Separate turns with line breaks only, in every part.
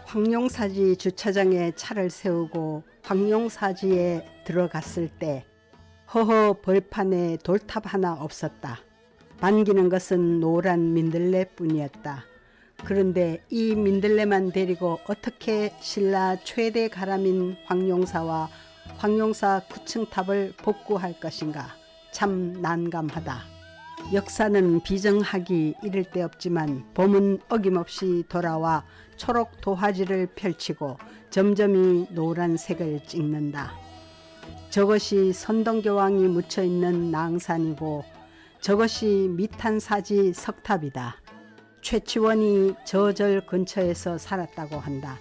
황룡사지 주차장에 차를 세우고 황룡사지에 들어갔을 때 허허 벌판에 돌탑 하나 없었다. 반기는 것은 노란 민들레뿐이었다. 그런데 이 민들레만 데리고 어떻게 신라 최대 가람인 황룡사와 황룡사 9층 탑을 복구할 것인가. 참 난감하다. 역사는 비정하기 이를 데 없지만 봄은 어김없이 돌아와 초록 도화지를 펼치고 점점이 노란색을 찍는다. 저것이 선동교황이 묻혀있는 낭산이고 저것이 미탄사지 석탑이다. 최치원이 저 절 근처에서 살았다고 한다.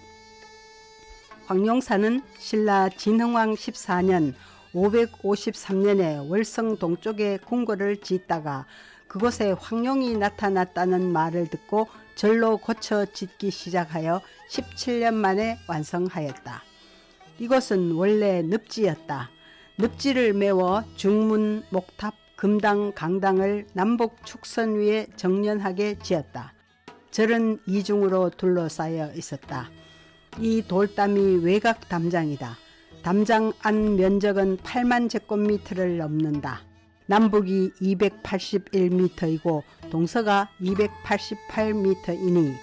황룡사는 신라 진흥왕 14년 553년에 월성 동쪽에 궁궐을 짓다가 그곳에 황룡이 나타났다는 말을 듣고 절로 고쳐 짓기 시작하여 17년 만에 완성하였다. 이곳은 원래 늪지였다. 늪지를 메워 중문, 목탑, 금당, 강당을 남북 축선 위에 정연하게 지었다. 절은 이중으로 둘러싸여 있었다. 이 돌담이 외곽 담장이다. 담장 안 면적은 8만 제곱미터를 넘는다. 남북이 281m이고 동서가 288m이니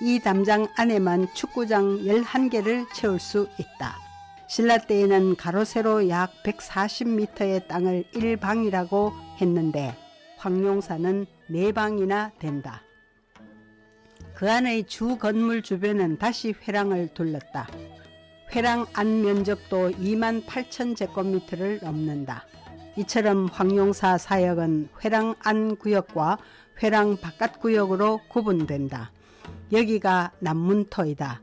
이 담장 안에만 축구장 11개를 채울 수 있다. 신라 때에는 가로 세로 약 140m의 땅을 1방이라고 했는데 황룡사는 4방이나 된다. 그 안의 주 건물 주변은 다시 회랑을 둘렀다. 회랑 안 면적도 2만 8천 제곱미터를 넘는다. 이처럼 황룡사 사역은 회랑 안 구역과 회랑 바깥 구역으로 구분된다. 여기가 남문터이다.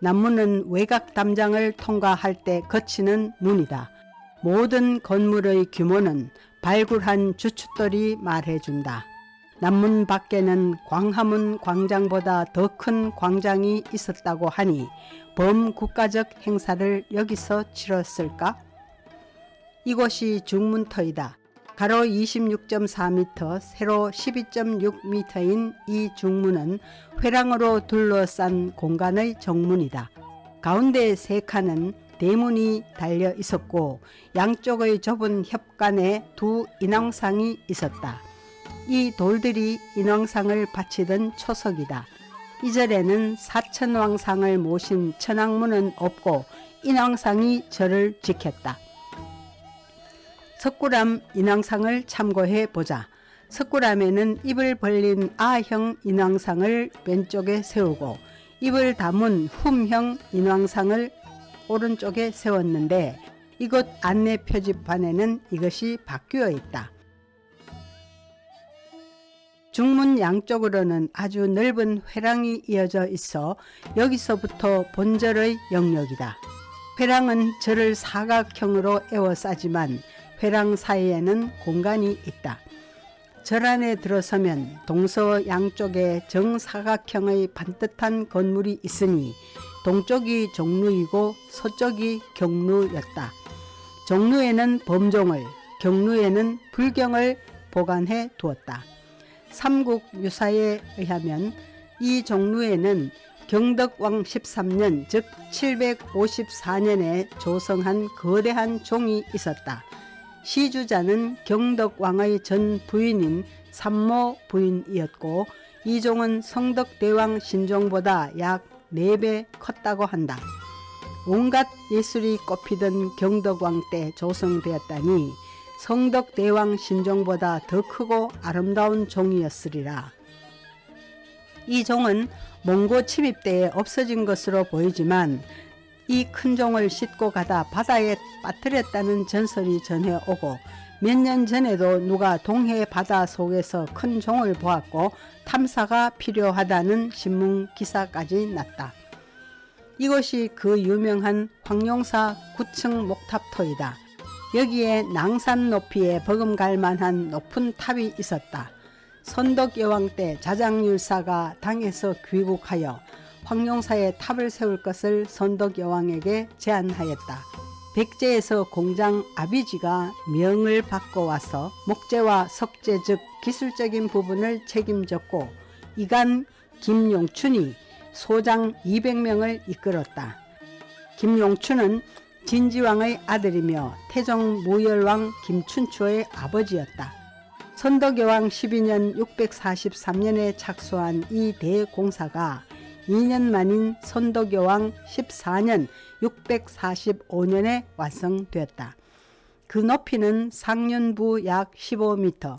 남문은 외곽 담장을 통과할 때 거치는 문이다. 모든 건물의 규모는 발굴한 주춧돌이 말해준다. 남문 밖에는 광화문 광장보다 더 큰 광장이 있었다고 하니 범국가적 행사를 여기서 치렀을까? 이곳이 중문터이다. 가로 26.4m, 세로 12.6m인 이 중문은 회랑으로 둘러싼 공간의 정문이다. 가운데 3칸은 대문이 달려 있었고 양쪽의 좁은 협간에 2 인왕상이 있었다. 이 돌들이 인왕상을 바치던 초석이다. 이 절에는 사천왕상을 모신 천왕문은 없고 인왕상이 절을 지켰다. 석굴암 인왕상을 참고해 보자. 석굴암에는 입을 벌린 아형 인왕상을 왼쪽에 세우고 입을 다문 훔형 인왕상을 오른쪽에 세웠는데 이곳 안내 표지판에는 이것이 바뀌어 있다. 중문 양쪽으로는 아주 넓은 회랑이 이어져 있어 여기서부터 본절의 영역이다. 회랑은 절을 사각형으로 에워싸지만 회랑 사이에는 공간이 있다. 절 안에 들어서면 동서 양쪽에 정사각형의 반듯한 건물이 있으니 동쪽이 종루이고 서쪽이 경루였다. 종루에는 범종을, 경루에는 불경을 보관해 두었다. 삼국 유사에 의하면 이 종루에는 경덕왕 13년 즉 754년에 조성한 거대한 종이 있었다. 시주자는 경덕왕의 전 부인인 삼모 부인이었고 이 종은 성덕대왕 신종보다 약 4배 컸다고 한다. 온갖 예술이 꼽히던 경덕왕 때 조성되었다니 성덕대왕 신종보다 더 크고 아름다운 종이었으리라. 이 종은 몽고 침입 때에 없어진 것으로 보이지만 이 큰 종을 싣고 가다 바다에 빠뜨렸다는 전설이 전해오고 몇 년 전에도 누가 동해 바다 속에서 큰 종을 보았고 탐사가 필요하다는 신문 기사까지 났다. 이곳이 그 유명한 황룡사 9층 목탑터이다. 여기에 낭산 높이에 버금갈 만한 높은 탑이 있었다. 선덕여왕 때 자장율사가 당에서 귀국하여 황룡사에 탑을 세울 것을 선덕여왕에게 제안하였다. 백제에서 공장 아비지가 명을 받고 와서 목재와 석재 즉 기술적인 부분을 책임졌고 이간 김용춘이 소장 200명을 이끌었다. 김용춘은 진지왕의 아들이며 태종 무열왕 김춘추의 아버지였다. 선덕여왕 12년 643년에 착수한 이 대공사가 2년 만인 선덕여왕 14년 645년에 완성되었다. 그 높이는 상륜부 약 15m,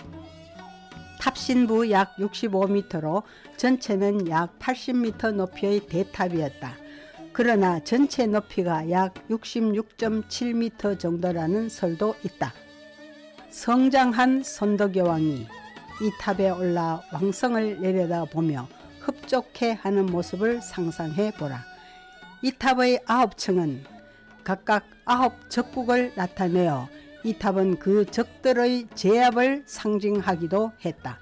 탑신부 약 65m로 전체는 약 80m 높이의 대탑이었다. 그러나 전체 높이가 약 66.7m 정도라는 설도 있다. 성장한 선덕여왕이 이 탑에 올라 왕성을 내려다보며 흡족해하는 모습을 상상해 보라. 이 탑의 9층은 각각 9적국을 나타내어 이 탑은 그 적들의 제압을 상징하기도 했다.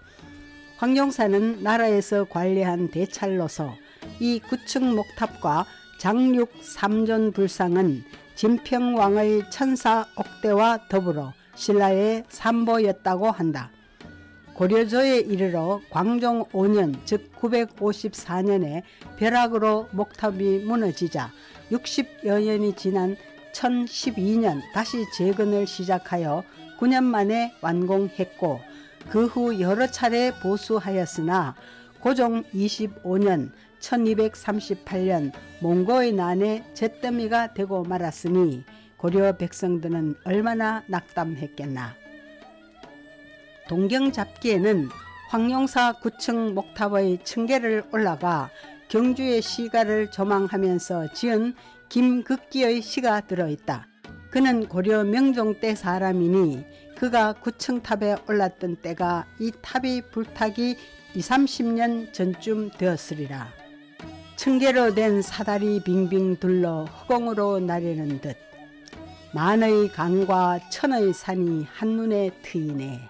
황룡사는 나라에서 관리한 대찰로서 이 9층 목탑과 장육 삼존불상은 진평왕의 천사 옥대와 더불어 신라의 삼보였다고 한다. 고려조에 이르러 광종 5년 즉 954년에 벼락으로 목탑이 무너지자 60여 년이 지난 1012년 다시 재건을 시작하여 9년 만에 완공했고 그 후 여러 차례 보수하였으나 고종 25년 1238년 몽고의 난에 잿더미가 되고 말았으니 고려 백성들은 얼마나 낙담했겠나. 동경잡기에는 황룡사 9층 목탑의 층계를 올라가 경주의 시가를 조망하면서 지은 김극기의 시가 들어있다. 그는 고려 명종 때 사람이니 그가 9층 탑에 올랐던 때가 이 탑이 불타기 20-30년 전쯤 되었으리라. 층계로 된 사다리 빙빙 둘러 허공으로 나르는 듯 만의 강과 천의 산이 한눈에 트이네.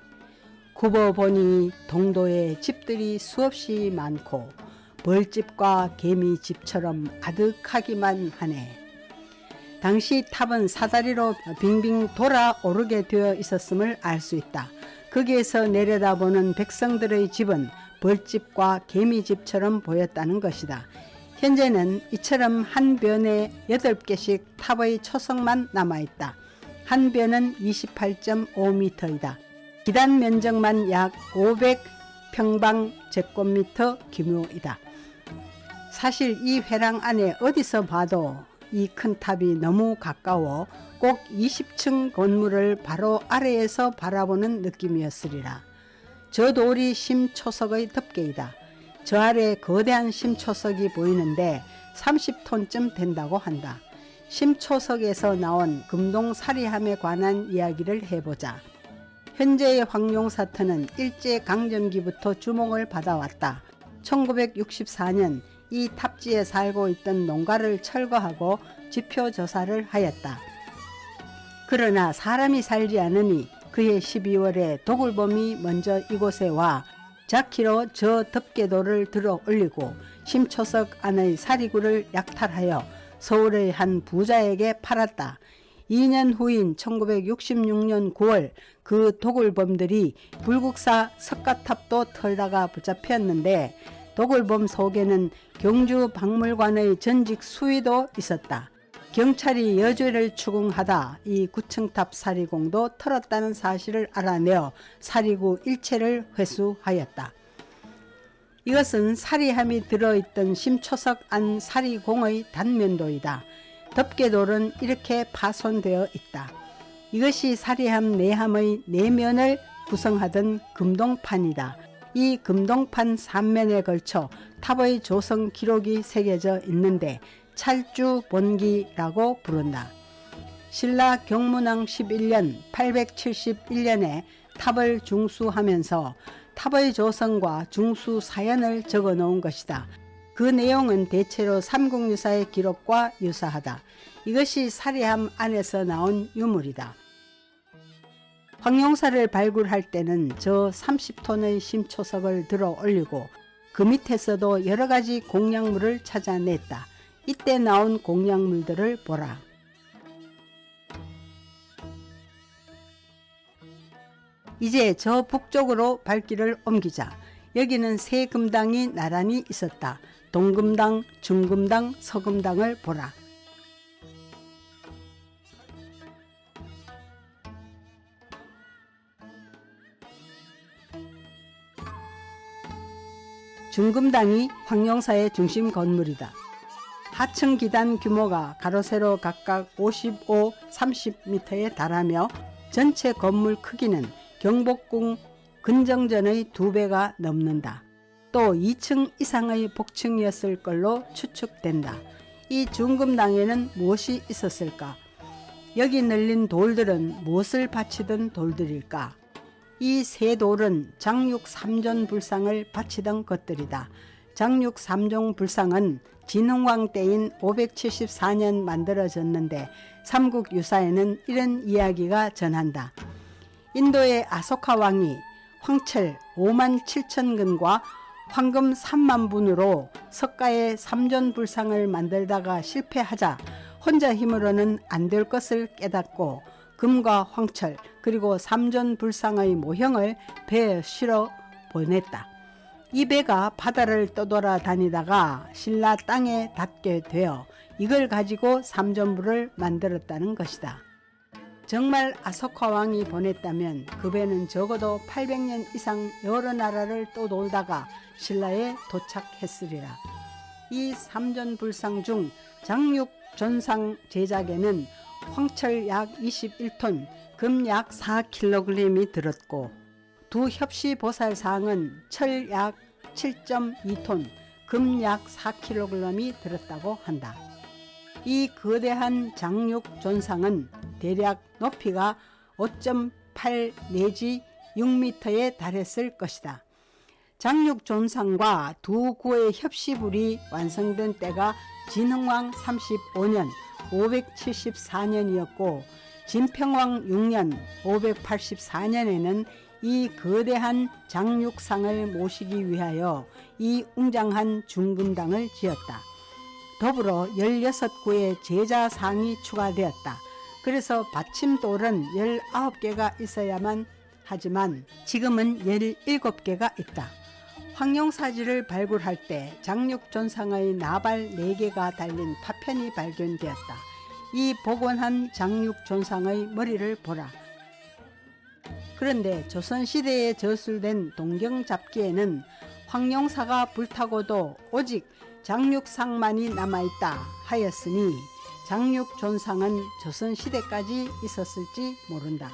굽어보니 동도에 집들이 수없이 많고 벌집과 개미집처럼 아득하기만 하네. 당시 탑은 사다리로 빙빙 돌아오르게 되어 있었음을 알 수 있다. 거기에서 내려다보는 백성들의 집은 벌집과 개미집처럼 보였다는 것이다. 현재는 이처럼 한 변에 8개씩 탑의 초석만 남아있다. 한 변은 28.5m이다. 기단 면적만 약 500평방제곱미터 규모이다. 사실 이 회랑 안에 어디서 봐도 이 큰 탑이 너무 가까워 꼭 20층 건물을 바로 아래에서 바라보는 느낌이었으리라. 저 돌이 심초석의 덮개이다. 저 아래 거대한 심초석이 보이는데 30톤쯤 된다고 한다. 심초석에서 나온 금동사리함에 관한 이야기를 해보자. 현재의 황룡사터는 일제강점기부터 주목을 받아왔다. 1964년 이 탑지에 살고 있던 농가를 철거하고 지표조사를 하였다. 그러나 사람이 살지 않으니 그해 12월에 도굴범이 먼저 이곳에 와 자키로 저 덮개돌을 들어 올리고 심초석 안의 사리구를 약탈하여 서울의 한 부자에게 팔았다. 2년 후인 1966년 9월 그 도굴범들이 불국사 석가탑도 털다가 붙잡혔는데 도굴범 속에는 경주박물관의 전직 수위도 있었다. 경찰이 여죄를 추궁하다 이 9층탑 사리공도 털었다는 사실을 알아내어 사리구 일체를 회수하였다. 이것은 사리함이 들어있던 심초석 안 사리공의 단면도이다. 덮개돌은 이렇게 파손되어 있다. 이것이 사리함 내함의 내면을 구성하던 금동판이다. 이 금동판 3면에 걸쳐 탑의 조성 기록이 새겨져 있는데 찰주본기라고 부른다. 신라 경문왕 11년 871년에 탑을 중수하면서 탑의 조성과 중수 사연을 적어 놓은 것이다. 그 내용은 대체로 삼국유사의 기록과 유사하다. 이것이 사리함 안에서 나온 유물이다. 황룡사를 발굴할 때는 저 30톤의 심초석을 들어 올리고 그 밑에서도 여러 가지 공략물을 찾아냈다. 이때 나온 공략물들을 보라. 이제 저 북쪽으로 발길을 옮기자. 여기는 새 금당이 나란히 있었다. 동금당, 중금당, 서금당을 보라. 중금당이 황룡사의 중심 건물이다. 하층 기단 규모가 가로 세로 각각 55, 30m에 달하며 전체 건물 크기는 경복궁 근정전의 2배가 넘는다. 또 2층 이상의 복층이었을 걸로 추측된다. 이 중금당에는 무엇이 있었을까? 여기 널린 돌들은 무엇을 바치던 돌들일까? 이 세 돌은 장육 3존 불상을 바치던 것들이다. 장육 3존 불상은 진흥왕 때인 574년 만들어졌는데 삼국 유사에는 이런 이야기가 전한다. 인도의 아소카 왕이 황철 5만 7천 근과 황금 3만 분으로 석가의 3존 불상을 만들다가 실패하자 혼자 힘으로는 안 될 것을 깨닫고 금과 황철 그리고 3존 불상의 모형을 배에 실어 보냈다. 이 배가 바다를 떠돌아 다니다가 신라 땅에 닿게 되어 이걸 가지고 3존불을 만들었다는 것이다. 정말 아소카 왕이 보냈다면 그 배는 적어도 800년 이상 여러 나라를 또 돌다가 신라에 도착했으리라. 이 3존 불상 중 장육 존상 제작에는 황철 약 21톤, 금 약 4kg이 들었고 두 협시 보살상은 철 약 7.2톤, 금 약 4kg이 들었다고 한다. 이 거대한 장육 존상은 대략 높이가 5.8 내지 6m에 달했을 것이다. 장육 존상과 두 구의 협시불이 완성된 때가 진흥왕 35년 574년이었고 진평왕 6년 584년에는 이 거대한 장육상을 모시기 위하여 이 웅장한 중금당을 지었다. 더불어 16구의 제자상이 추가되었다. 그래서 받침돌은 19개가 있어야만 하지만 지금은 17개가 있다. 황룡사지를 발굴할 때 장육존상의 나발 4개가 달린 파편이 발견되었다. 이 복원한 장육존상의 머리를 보라. 그런데 조선시대에 저술된 동경잡기에는 황룡사가 불타고도 오직 장육상만이 남아있다 하였으니 장육존상은 조선시대까지 있었을지 모른다.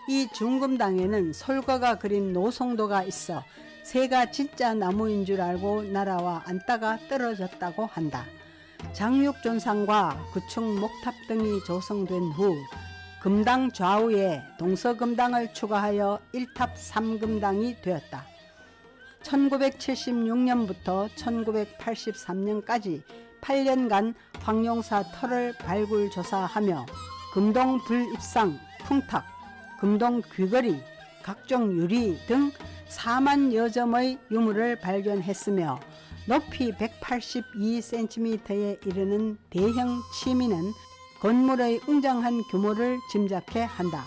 이 중금당에는 솔거가 그린 노송도가 있어 새가 진짜 나무인 줄 알고 날아와 앉다가 떨어졌다고 한다. 장육존상과 구층 목탑 등이 조성된 후 금당 좌우에 동서금당을 추가하여 1탑 3금당이 되었다. 1976년부터 1983년까지 8년간 황룡사 터를 발굴 조사하며 금동 불입상, 풍탁, 금동 귀걸이, 각종 유리 등 4만여 점의 유물을 발견했으며 높이 182cm에 이르는 대형 치미는 건물의 웅장한 규모를 짐작해 한다.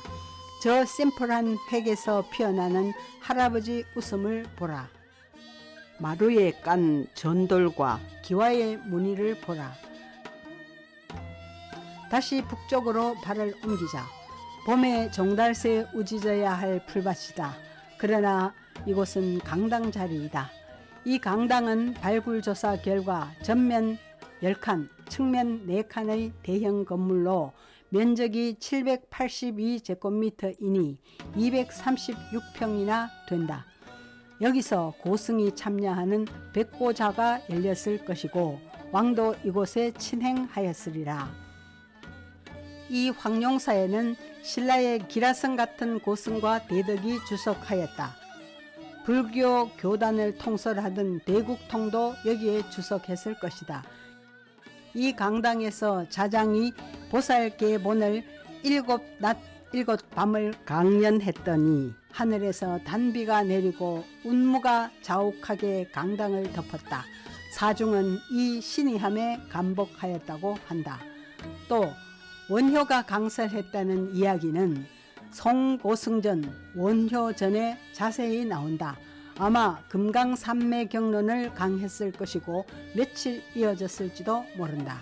저 심플한 획에서 피어나는 할아버지 웃음을 보라. 마루에 깐 전돌과 기와의 무늬를 보라. 다시 북쪽으로 발을 옮기자. 봄에 종달새 우짖어야 할 풀밭이다. 그러나 이곳은 강당 자리이다. 이 강당은 발굴조사 결과 전면 10칸, 측면 4칸의 대형 건물로 면적이 782제곱미터이니 236평이나 된다. 여기서 고승이 참여하는 백고자가 열렸을 것이고 왕도 이곳에 친행하였으리라. 이 황룡사에는 신라의 기라성 같은 고승과 대덕이 주석하였다. 불교 교단을 통솔하던 대국통도 여기에 주석했을 것이다. 이 강당에서 자장이 보살계본을 7낮 7밤을 강연했더니 하늘에서 단비가 내리고 운무가 자욱하게 강당을 덮었다. 사중은 이 신이함에 감복하였다고 한다. 또 원효가 강설했다는 이야기는 송고승전 원효전에 자세히 나온다. 아마 금강산맥 경론을 강했을 것이고 며칠 이어졌을지도 모른다.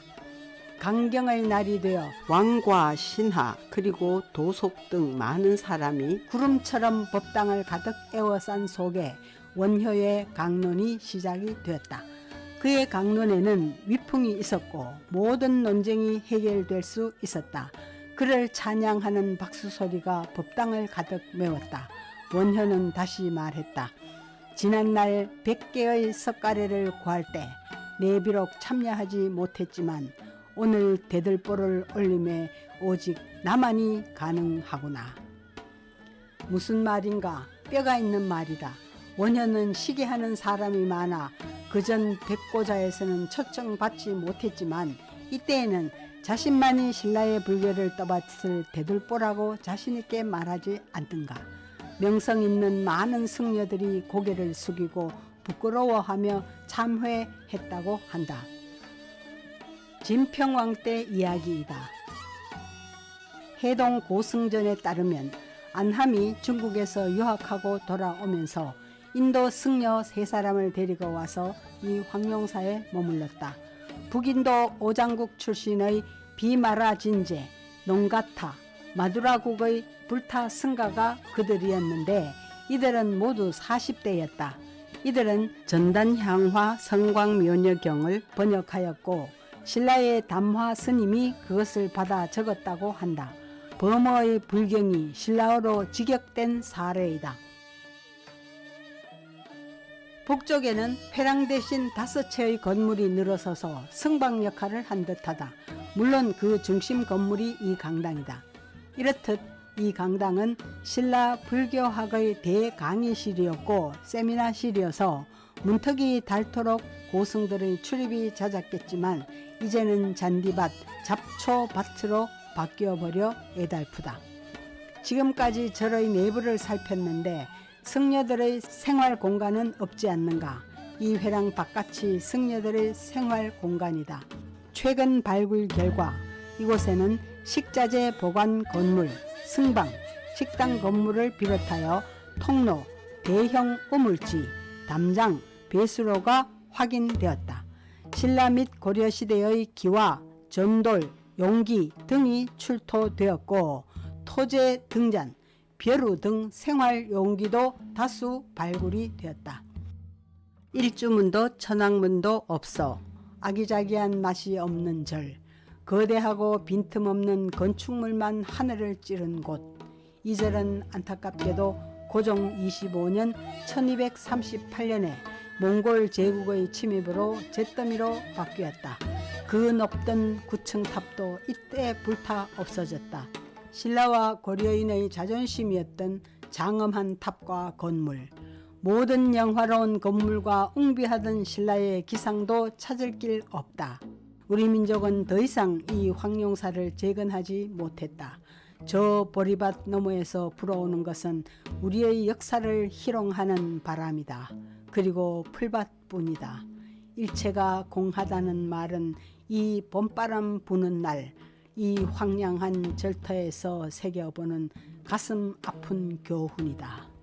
강경의 날이 되어
왕과 신하 그리고 도속 등 많은 사람이
구름처럼 법당을 가득 에워싼 속에 원효의 강론이 시작이 되었다. 그의 강론에는 위풍이 있었고 모든 논쟁이 해결될 수 있었다. 그를 찬양하는 박수 소리가 법당을 가득 메웠다. 원효는 다시 말했다. 지난날 100개의 석가래를 구할 때 내 비록 참여하지 못했지만 오늘 대들보를 올림에 오직 나만이 가능하구나. 무슨 말인가? 뼈가 있는 말이다. 원효는 시기하는 사람이 많아 그전 백고자에서는 초청받지 못했지만 이때에는 자신만이 신라의 불교를 떠받을 대들보라고 자신있게 말하지 않던가. 명성 있는 많은 승려들이 고개를 숙이고 부끄러워하며 참회했다고 한다. 진평왕 때 이야기이다. 해동 고승전에 따르면 안함이 중국에서 유학하고 돌아오면서 인도 승려 3사람을 데리고 와서 이 황룡사에 머물렀다. 북인도 오장국 출신의 비마라 진제, 농가타, 마두라국의 불타 승가가 그들이었는데 이들은 모두 40대였다. 이들은 전단향화 성광묘녀경을 번역하였고 신라의 담화 스님이 그것을 받아 적었다고 한다. 범어의 불경이 신라어로 직역된 사례이다. 북쪽에는 회랑 대신 5채의 건물이 늘어서서 성방 역할을 한 듯하다. 물론 그 중심 건물이 이 강당이다. 이렇듯 이 강당은 신라 불교학의 대강의실이었고 세미나실이어서 문턱이 닳도록 고승들의 출입이 잦았겠지만 이제는 잔디밭, 잡초밭으로 바뀌어버려 애달프다. 지금까지 절의 내부를 살폈는데 승려들의 생활 공간은 없지 않는가? 이 회랑 바깥이 승려들의 생활 공간이다. 최근 발굴 결과 이곳에는 식자재 보관 건물, 승방, 식당 건물을 비롯하여 통로, 대형 우물지, 담장, 배수로가 확인되었다. 신라 및 고려시대의 기와, 전돌, 용기 등이 출토되었고 토제 등잔, 벼루 등 생활 용기도 다수 발굴이 되었다. 일주문도 천왕문도 없어 아기자기한 맛이 없는 절, 거대하고 빈틈없는 건축물만 하늘을 찌른 곳. 이 절은 안타깝게도 고종 25년 1238년에 몽골 제국의 침입으로 잿더미로 바뀌었다. 그 높던 9층 탑도 이때 불타 없어졌다. 신라와 고려인의 자존심이었던 장엄한 탑과 건물, 모든 영화로운 건물과 웅비하던 신라의 기상도 찾을 길 없다. 우리 민족은 더 이상 이 황룡사를 재건하지 못했다. 저 보리밭 너머에서 불어오는 것은 우리의 역사를 희롱하는 바람이다. 그리고 풀밭뿐이다. 일체가 공하다는 말은 이 봄바람 부는 날, 이 황량한 절터에서 새겨보는 가슴 아픈 교훈이다.